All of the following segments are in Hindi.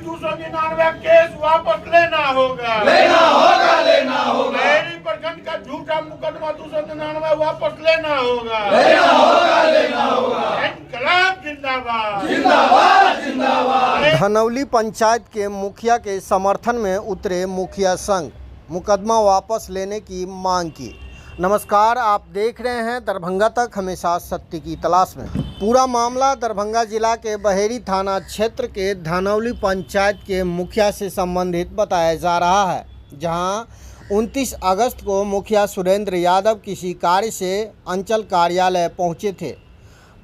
299 केस वापस लेना होगा। बहेड़ी प्रखंड का झूठा मुकदमा 299 वापस लेना होगा। इनकलाब जिंदाबाद। धनौली पंचायत के मुखिया के समर्थन में उतरे मुखिया संघ, मुकदमा वापस लेने की मांग की। नमस्कार, आप देख रहे हैं दरभंगा तक, हमेशा सत्य की तलाश में। पूरा मामला दरभंगा जिला के बहेड़ी थाना क्षेत्र के धनौली पंचायत के मुखिया से संबंधित बताया जा रहा है, जहां 29 अगस्त को मुखिया सुरेंद्र यादव किसी कार्य से अंचल कार्यालय पहुंचे थे।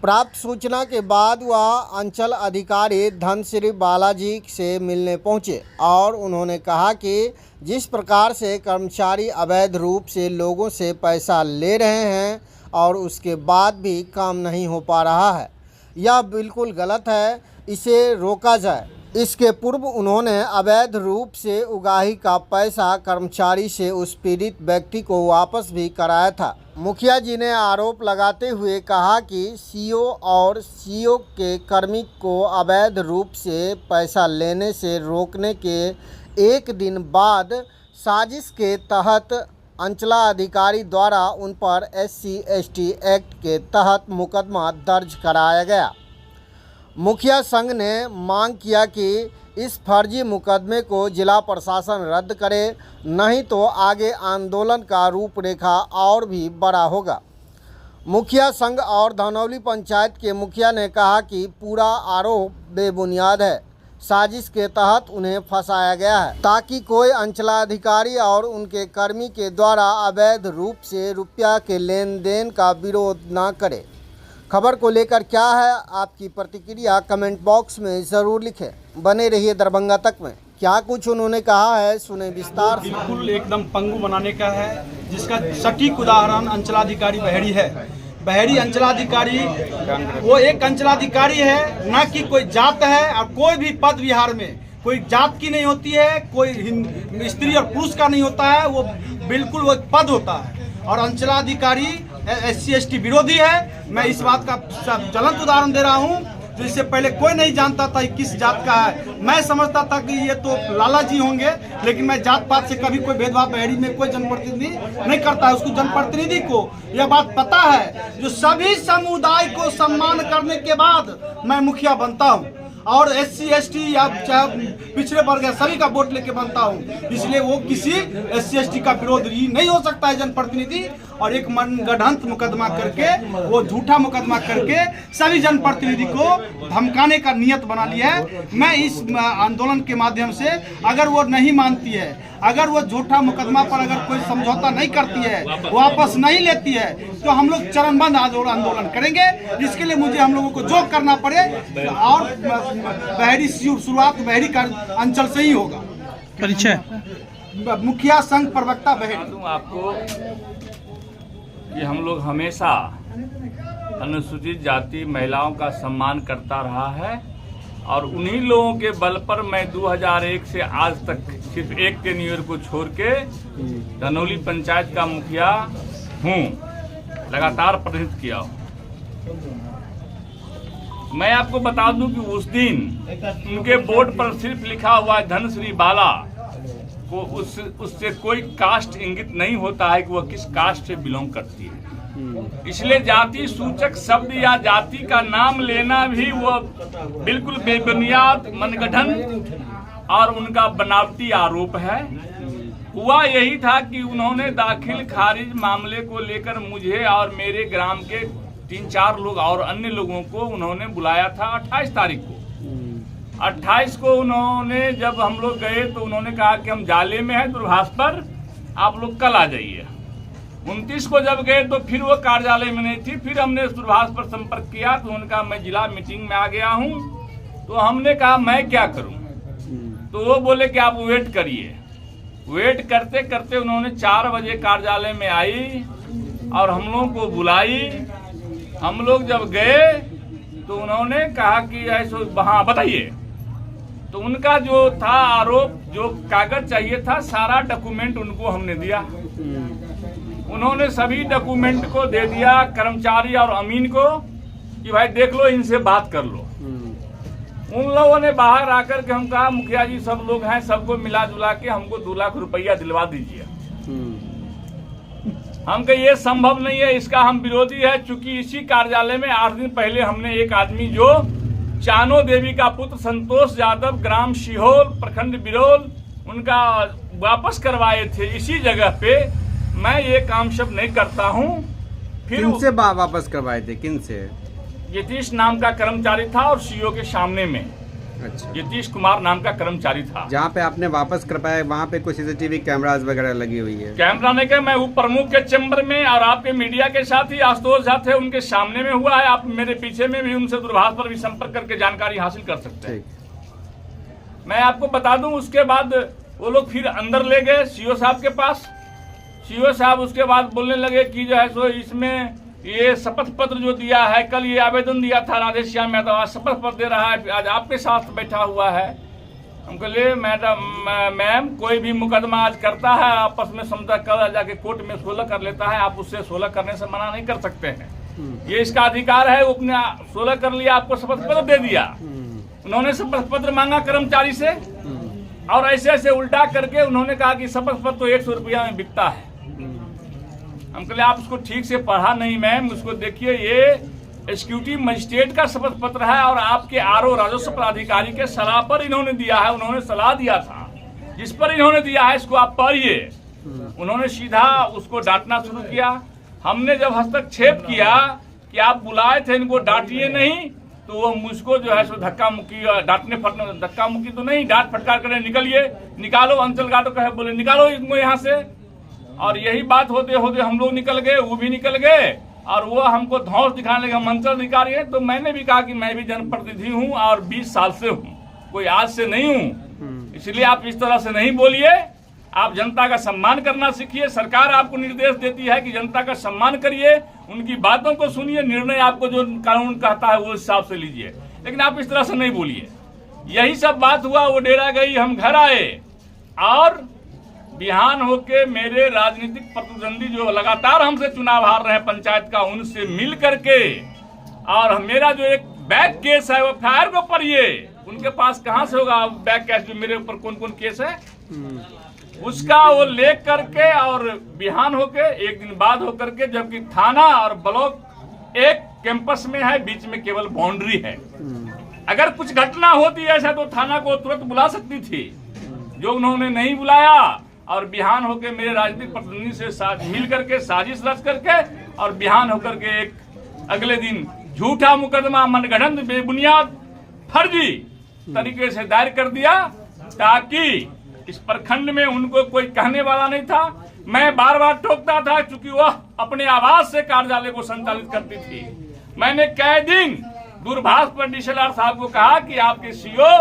प्राप्त सूचना के बाद वह अंचल अधिकारी धनश्री बालाजी से मिलने पहुंचे और उन्होंने कहा कि जिस प्रकार से कर्मचारी अवैध रूप से लोगों से पैसा ले रहे हैं और उसके बाद भी काम नहीं हो पा रहा है, यह बिल्कुल गलत है, इसे रोका जाए। इसके पूर्व उन्होंने अवैध रूप से उगाही का पैसा कर्मचारी से उस पीड़ित व्यक्ति को वापस भी कराया था। मुखिया जी ने आरोप लगाते हुए कहा कि सीओ और सीओ के कर्मी को अवैध रूप से पैसा लेने से रोकने के एक दिन बाद साजिश के तहत अंचलाधिकारी द्वारा उन पर SC/ST एक्ट के तहत मुकदमा दर्ज कराया गया। मुखिया संघ ने मांग किया कि इस फर्जी मुकदमे को जिला प्रशासन रद्द करे, नहीं तो आगे आंदोलन का रूपरेखा और भी बड़ा होगा। मुखिया संघ और धनौली पंचायत के मुखिया ने कहा कि पूरा आरोप बेबुनियाद है, साजिश के तहत उन्हें फंसाया गया है ताकि कोई अंचलाधिकारी और उनके कर्मी के द्वारा अवैध रूप से रुपया के लेन देन का विरोध न करे। खबर को लेकर क्या है आपकी प्रतिक्रिया, कमेंट बॉक्स में ज़रूर लिखें। बने रहिए दरभंगा तक में। क्या कुछ उन्होंने कहा है, सुने विस्तार से। बिल्कुल एकदम पंगु बनाने का है, जिसका सटीक उदाहरण अंचलाधिकारी बहेड़ी है। बहेड़ी अंचलाधिकारी वो एक अंचलाधिकारी है, ना कि कोई जात है। और कोई भी पद बिहार में कोई जात की नहीं होती है, कोई स्त्री और पुरुष का नहीं होता है, वो बिल्कुल वो पद होता है। और अंचलाधिकारी SC/ST विरोधी है। मैं इस बात का ज्वलंत उदाहरण दे रहा हूँ, जो इससे पहले कोई नहीं जानता था किस जात का है। मैं समझता था कि ये तो लाला जी होंगे, लेकिन मैं जात पात से कभी कोई भेदभाव बहेड़ी में कोई जनप्रतिनिधि नहीं करता है। उसको जनप्रतिनिधि को यह बात पता है, जो सभी समुदाय को सम्मान करने के बाद मैं मुखिया बनता हूँ और SC/ST या चाहे पिछड़े वर्ग या सभी का वोट लेके बनता हूँ। इसलिए वो किसी SC/ST का विरोधी नहीं हो सकता है जनप्रतिनिधि। और एक मनगढ़ंत मुकदमा करके, वो झूठा मुकदमा करके सभी जनप्रतिनिधि को धमकाने का नियत बना लिया है। मैं इस आंदोलन के माध्यम से, अगर वो नहीं मानती है, अगर वो झूठा मुकदमा पर अगर कोई समझौता नहीं करती है, वापस नहीं लेती है, तो हम लोग चरणबद्ध आंदोलन करेंगे। इसके लिए मुझे हम लोगों को जो करना पड़े, और बहेड़ी शुरुआत बहेड़ी का अंचल से ही होगा। परिचय मुखिया संघ प्रवक्ता बहेड़ी। आपको कि हम लोग हमेशा अनुसूचित जाति महिलाओं का सम्मान करता रहा है, और उन्हीं लोगों के बल पर मैं 2001 से आज तक सिर्फ एक टेन्योर को छोड़ के धनौली पंचायत का मुखिया हूँ, लगातार प्रतिनिधित्व किया हूँ। मैं आपको बता दूं कि उस दिन उनके बोर्ड पर सिर्फ लिखा हुआ है धनश्री बाला को, उससे कोई कास्ट इंगित नहीं होता है कि वह किस कास्ट से बिलोंग करती है। इसलिए जाति सूचक शब्द या जाति का नाम लेना भी वो बिल्कुल बेबुनियाद मनगढ़ंत और उनका बनावटी आरोप है। हुआ यही था कि उन्होंने दाखिल खारिज मामले को लेकर मुझे और मेरे ग्राम के 3-4 लोग और अन्य लोगों को उन्होंने बुलाया था 28 तारीख को। 28 को उन्होंने जब हम लोग गए तो उन्होंने कहा कि हम जाले में हैं दूरभाष पर, आप लोग कल आ जाइए। 29 को जब गए तो फिर वो कार्यालय में नहीं थी। फिर हमने दूरभाष पर संपर्क किया तो उन्होंने कहा मैं जिला मीटिंग में आ गया हूँ। तो हमने कहा मैं क्या करूँ, तो वो बोले कि आप वेट करिए। वेट करते करते उन्होंने 4 बजे कार्यालय में आई और हम लोगों को बुलाई। हम लोग जब गए तो उन्होंने कहा कि ऐसे हाँ बताइए। तो उनका जो था आरोप, जो कागज चाहिए था, सारा डॉक्यूमेंट उनको हमने दिया। उन्होंने सभी डॉक्यूमेंट को दे दिया कर्मचारी और अमीन को कि भाई देख लो, इनसे बात कर लो। उन लोगों ने बाहर आकर के हम कहा मुखिया जी सब लोग हैं, सबको मिला जुला के हमको 2 लाख रुपया दिलवा दीजिए। हम कहे ये संभव नहीं है, इसका हम विरोधी है। चूंकि इसी कार्यालय में 8 दिन पहले हमने एक आदमी जो चानो देवी का पुत्र संतोष यादव, ग्राम शिहोल, प्रखंड बिरोल, उनका वापस करवाए थे इसी जगह पे। मैं ये काम सब नहीं करता हूँ। फिर किनसे वापस करवाए थे, किनसे? यतीश नाम का कर्मचारी था और सीओ के सामने में अच्छा, यतीश कुमार नाम का कर्मचारी था। जहाँ पे आपने वापस करवाया वहाँ पे कुछ CCTV कैमरास वगैरह लगी हुई है? कैमरा नहीं के मैं उप प्रमुख के चैम्बर में और आपके मीडिया के साथ ही आशुतोष झा थे, उनके सामने में हुआ है। आप मेरे पीछे में भी उनसे दूरभाष पर भी संपर्क करके जानकारी हासिल कर सकते हैं। मैं आपको बता दूं, उसके बाद वो लोग फिर अंदर ले गए सीओ साहब के पास। सीओ साहब उसके बाद बोलने लगे कि जो है सो इसमें ये शपथ पत्र जो दिया है, कल ये आवेदन दिया था राधेश्याम यादव, आज शपथ पत्र दे रहा है, आज आपके साथ बैठा हुआ है। हम कहले मैम कोई भी मुकदमा आज करता है आपस में समझा कर जाके कोर्ट में 16 कर लेता है, आप उससे 16 करने से मना नहीं कर सकते हैं। ये इसका अधिकार है, वो अपने 16 कर लिया, आपको शपथ पत्र दे दिया। उन्होंने शपथ पत्र मांगा कर्मचारी से और ऐसे ऐसे उल्टा करके उन्होंने कहा कि शपथ पत्र तो 100 रुपया में बिकता है। हम कहले आप उसको ठीक से पढ़ा नहीं मैम, उसको देखिए, ये एग्जीक्यूटिव मजिस्ट्रेट का शपथ पत्र है और आपके आरओ राजस्व पदाधिकारी के सलाह पर इन्होंने दिया है। उन्होंने सलाह दिया था, जिस पर इन्होंने दिया है इसको आप पढ़िए। उन्होंने सीधा उसको डांटना शुरू किया। हमने जब हस्तक्षेप किया कि आप बुलाए थे इनको, डांटिए नहीं, तो वो मुझको जो है सो धक्का मुक्की, डांटने फटने, धक्का मुक्की तो नहीं, डांट फटकार करे, निकलिए, निकालो। अंचल गार्ड कहे बोले निकालो इनको यहाँ से। और यही बात होते होते हम लोग निकल गए, वो भी निकल गए और वो हमको धौंस दिखाने लगे, हम अंचल अधिकारी है। तो मैंने भी कहा कि मैं भी जनप्रतिनिधि हूँ और 20 साल से हूँ, कोई आज से नहीं हूँ, इसलिए आप इस तरह से नहीं बोलिए। आप जनता का सम्मान करना सीखिए। सरकार आपको निर्देश देती है कि जनता का सम्मान करिए, उनकी बातों को सुनिए, निर्णय आपको जो कानून कहता है वो हिसाब से लीजिए, लेकिन आप इस तरह से नहीं बोलिए। यही सब बात हुआ, वो डेरा गई, हम घर आए और बिहान होके मेरे राजनीतिक प्रतिद्वंदी जो लगातार हमसे चुनाव हार रहे हैं पंचायत का, उनसे मिल करके, और मेरा जो एक बैक केस है वो FIR को पढ़िए, उनके पास कहां से होगा बैक केस, जो मेरे ऊपर कौन कौन केस है उसका वो ले करके, और बिहान होके एक दिन बाद होकर के, जबकि थाना और ब्लॉक एक कैंपस में है, बीच में केवल बाउंड्री है। अगर कुछ घटना होती ऐसा तो थाना को तुरंत बुला सकती थी, जो उन्होंने नहीं बुलाया। और बिहान होकर मेरे राजनीतिक प्रतिनिधि से मिल करके साजिश रच करके, और बिहान होकर के एक अगले दिन झूठा मुकदमा मनगढ़ंत बेबुनियाद फर्जी तरीके से दायर कर दिया, ताकि इस प्रखंड में उनको कोई कहने वाला नहीं था। मैं बार बार टोकता था, चूंकि वह अपने आवास से कार्यालय को संचालित करती थी। मैंने कई दिन दूरभाष पर DCLR साहब को कहा कि आपके सीओ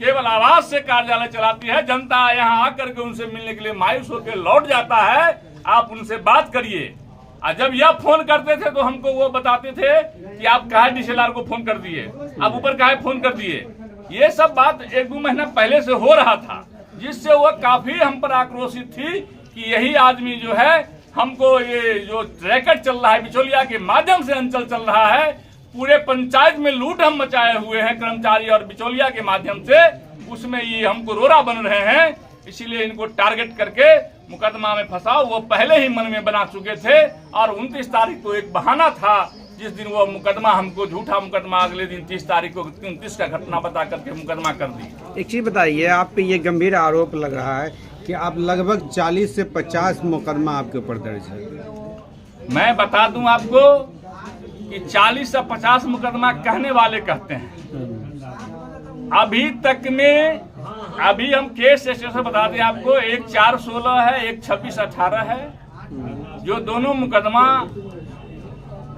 केवल आवाज से कार्यालय चलाती है, जनता यहाँ आकर के उनसे मिलने के लिए मायूस होकर लौट जाता है, आप उनसे बात करिए। और जब यह फोन करते थे तो हमको वो बताते थे कि आप काहे DCLR को फोन कर दिए, आप ऊपर काहे फोन कर दिए। ये सब बात 1-2 महीना पहले से हो रहा था, जिससे वो काफी हम पर आक्रोशित थी कि यही आदमी जो है हमको, ये जो रैकेट चल रहा है बिचौलिया के माध्यम से अंचल चल रहा है, पूरे पंचायत में लूट हम मचाए हुए हैं कर्मचारी और बिचौलिया के माध्यम से, उसमें ये हमको रोरा बन रहे हैं, इसीलिए इनको टारगेट करके मुकदमा में फंसाओ। वो पहले ही मन में बना चुके थे और 29 तारीख को एक बहाना था, जिस दिन वो मुकदमा हमको झूठा मुकदमा अगले दिन 30 तारीख को 29 का घटना बता करके मुकदमा कर दी। एक चीज बताइए, आप पे ये गंभीर आरोप लग रहा है कि आप लगभग 40 से 50 मुकदमा आपके ऊपर दर्ज है। मैं बता दूं आपको कि 40 से 50 मुकदमा कहने वाले कहते हैं। अभी तक में, अभी हम केस स्टेटस बता दें आपको, एक 4-16 है, एक 26-18 है, जो दोनों मुकदमा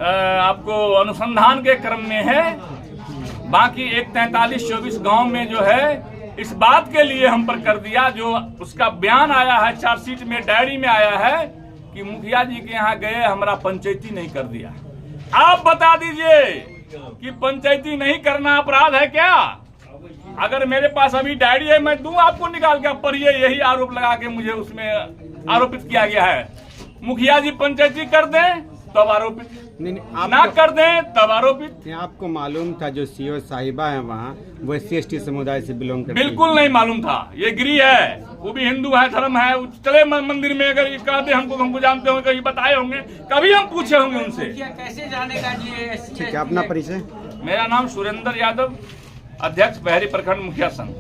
आपको अनुसंधान के क्रम में है। बाकी एक 43-24 गांव में जो है इस बात के लिए हम पर कर दिया, जो उसका बयान आया है चार्जशीट में, डायरी में आया है कि मुखिया जी के यहाँ गए, हमारा पंचायती नहीं कर दिया। आप बता दीजिए कि पंचायती नहीं करना अपराध है क्या? अगर मेरे पास अभी डायरी है, मैं दूं आपको निकाल के, पढ़िए। यही आरोप लगा के मुझे उसमें आरोपित किया गया है। मुखिया जी पंचायती कर दें तब आरोपित, नहीं ना कर दें तब आरोपित। आपको मालूम था जो सीओ साहिबा है वहाँ वो SC/ST समुदाय से बिलोंग करती है? बिल्कुल नहीं मालूम था। ये गिरी है, वो भी हिंदू है, धर्म है। चले मंदिर में, अगर ये कहते हमको जानते होंगे, कभी बताए होंगे, कभी हम पूछे होंगे उनसे। कैसे जानेगा जी? ठीक है, अपना परिचय? मेरा नाम सुरेंद्र यादव, अध्यक्ष बहरी प्रखंड मुखिया संघ।